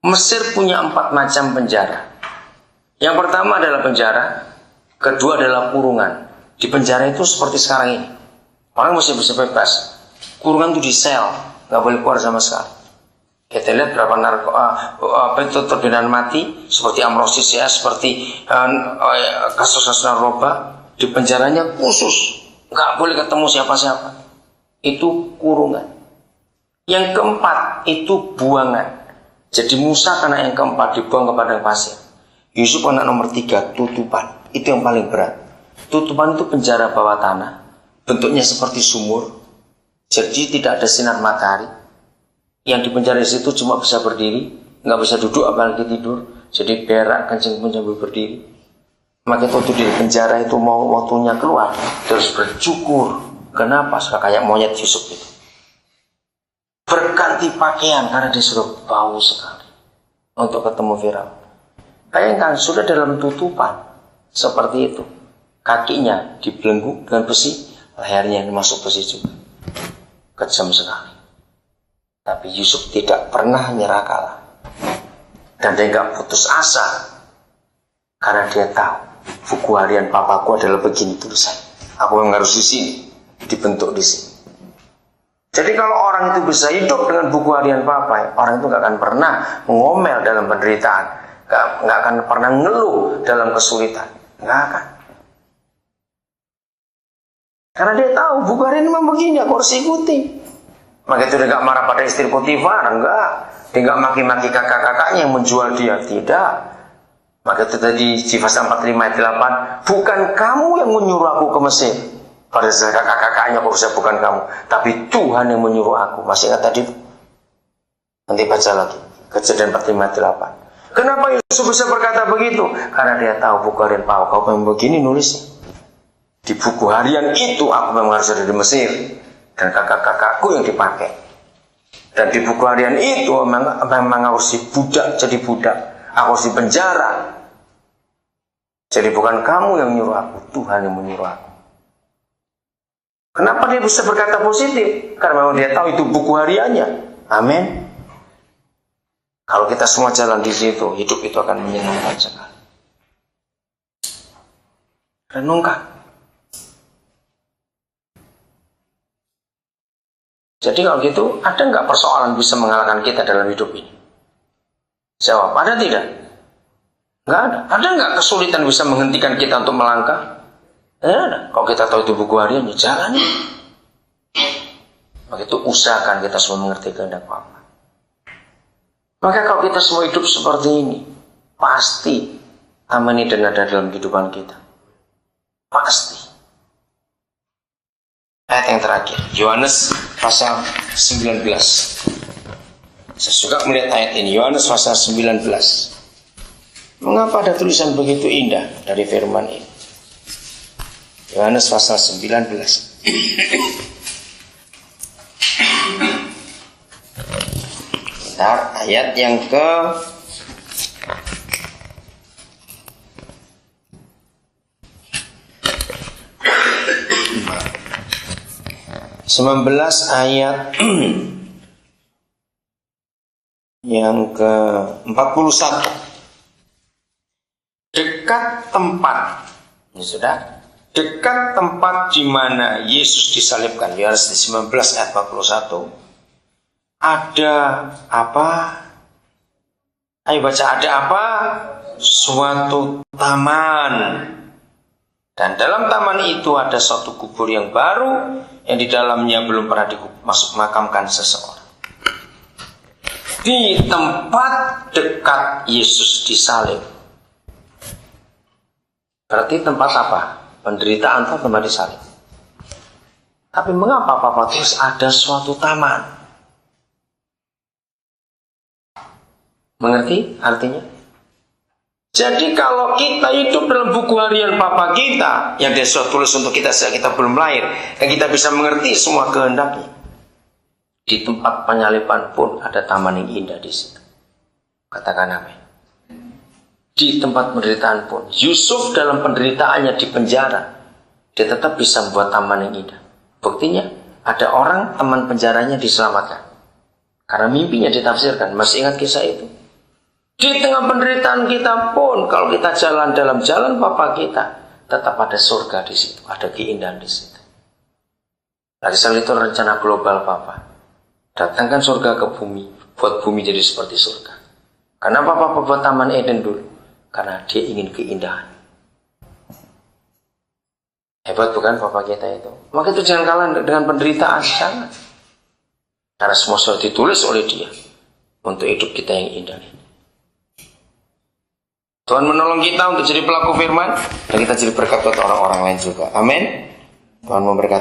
Mesir punya 4 macam penjara. Yang pertama adalah penjara, kedua adalah kurungan. Di penjara itu seperti sekarang ini, orang masih bisa bebas. Kurungan itu di sel, nggak boleh keluar sama sekali. Kita lihat berapa terpidana mati seperti Amrosis ya, seperti kasus-kasus narkoba, di penjaranya khusus, nggak boleh ketemu siapa-siapa. Itu kurungan. Yang keempat itu buangan. Jadi Musa karena yang keempat dibuang ke padang pasir. Yusuf anak nomor 3 tutupan. Itu yang paling berat. Tutupan itu penjara bawah tanah, bentuknya seperti sumur. Jadi tidak ada sinar matahari. Yang di penjara situ cuma bisa berdiri, nggak bisa duduk apalagi tidur. Jadi berak kencing pun sambil berdiri. Maka itu di penjara itu mau waktunya keluar terus bercukur. Kenapa? Sudah kayak monyet Yusuf itu. Berganti pakaian karena dia sudah bau sekali untuk ketemu Firaun. Bayangkan sudah dalam tutupan seperti itu, kakinya dibelenggu dengan besi, lehernya masuk besi juga. Kejam sekali. Tapi Yusuf tidak pernah nyerah kalah. Dan dia nggak putus asa. Karena dia tahu buku harian papaku adalah begini tulisan. Aku yang harus di sini, dibentuk di sini. Jadi kalau orang itu bisa hidup dengan buku harian papa, orang itu nggak akan pernah ngomel dalam penderitaan, nggak akan pernah ngeluh dalam kesulitan, nggak akan. Karena dia tahu buku harian memang begini, aku harus ikuti. Maka itu dia nggak marah pada istri Potifar, enggak. Dia nggak maki-maki kakak-kakaknya yang menjual dia, tidak. Maka itu tadi di pasal 45 ayat 8, bukan kamu yang menyuruh aku ke Mesir. Pada saat kakak-kakaknya kok bisa bukan kamu, tapi Tuhan yang menyuruh aku. Masih ingat tadi? Nanti baca lagi. Kejadian 45 ayat 8. Kenapa Yusuf bisa berkata begitu? Karena dia tahu buku harian Papa, kau memang begini nulisnya. Di buku harian itu aku memang harus ada di Mesir. Dan kakak-kakakku yang dipakai. Dan di buku harian itu memang harus dibudak jadi budak. Aku harus dipenjara. Jadi bukan kamu yang menyuruh aku, Tuhan yang menyuruh aku. Kenapa dia bisa berkata positif? Karena memang dia tahu itu buku hariannya. Amin. Kalau kita semua jalan di situ, hidup itu akan menyenangkan sekali. Renungkan. Jadi kalau gitu, ada nggak persoalan bisa mengalahkan kita dalam hidup ini? Jawab, ada tidak? Nggak ada. Ada nggak kesulitan bisa menghentikan kita untuk melangkah? Ya ada. Kalau kita tahu itu buku harian, ya jalani. Maka itu usahakan kita semua mengerti kehendak Bapa. Maka kalau kita semua hidup seperti ini, pasti amani dan ada dalam kehidupan kita. Pasti. Ayat yang terakhir, Yohanes pasal 19. Saya suka melihat ayat ini, Yohanes pasal 19. Mengapa ada tulisan begitu indah dari firman ini? Yohanes pasal 19. Bentar, ayat yang ke 19 ayat yang ke 41. Dekat tempat, ini sudah, dekat tempat di mana Yesus disalibkan, Yohanes 19 ayat 41. Ada apa? Ayo baca, ada apa? Suatu taman. Dan dalam taman itu ada suatu kubur yang baru yang di dalamnya belum pernah dimakamkan seseorang. Di tempat dekat Yesus disalib. Berarti tempat apa? Penderitaan atau tempat disalib. Tapi mengapa Papa terus ada suatu taman? Mengerti artinya? Jadi kalau kita hidup dalam buku harian Papa kita yang dia sudah tulis untuk kita sejak kita belum lahir, dan kita bisa mengerti semua kehendaknya, di tempat penyaliban pun ada taman yang indah di situ. Katakan amin. Di tempat penderitaan pun, Yusuf dalam penderitaannya di penjara, dia tetap bisa membuat taman yang indah. Buktinya ada orang teman penjaranya diselamatkan karena mimpinya ditafsirkan. Masih ingat kisah itu? Di tengah penderitaan kita pun, kalau kita jalan dalam jalan Bapa kita, tetap ada surga di situ, ada keindahan di situ. Lagi sekali itu rencana global Papa. Datangkan surga ke bumi, buat bumi jadi seperti surga. Karena Papa buat Taman Eden dulu, karena dia ingin keindahan. Hebat bukan Papa kita itu? Maka itu jangan kalah dengan penderitaan, jangan. Karena semua sudah ditulis oleh dia untuk hidup kita yang indah ini. Tuhan menolong kita untuk jadi pelaku firman, dan kita jadi berkat buat orang-orang lain juga. Amin. Tuhan memberkati.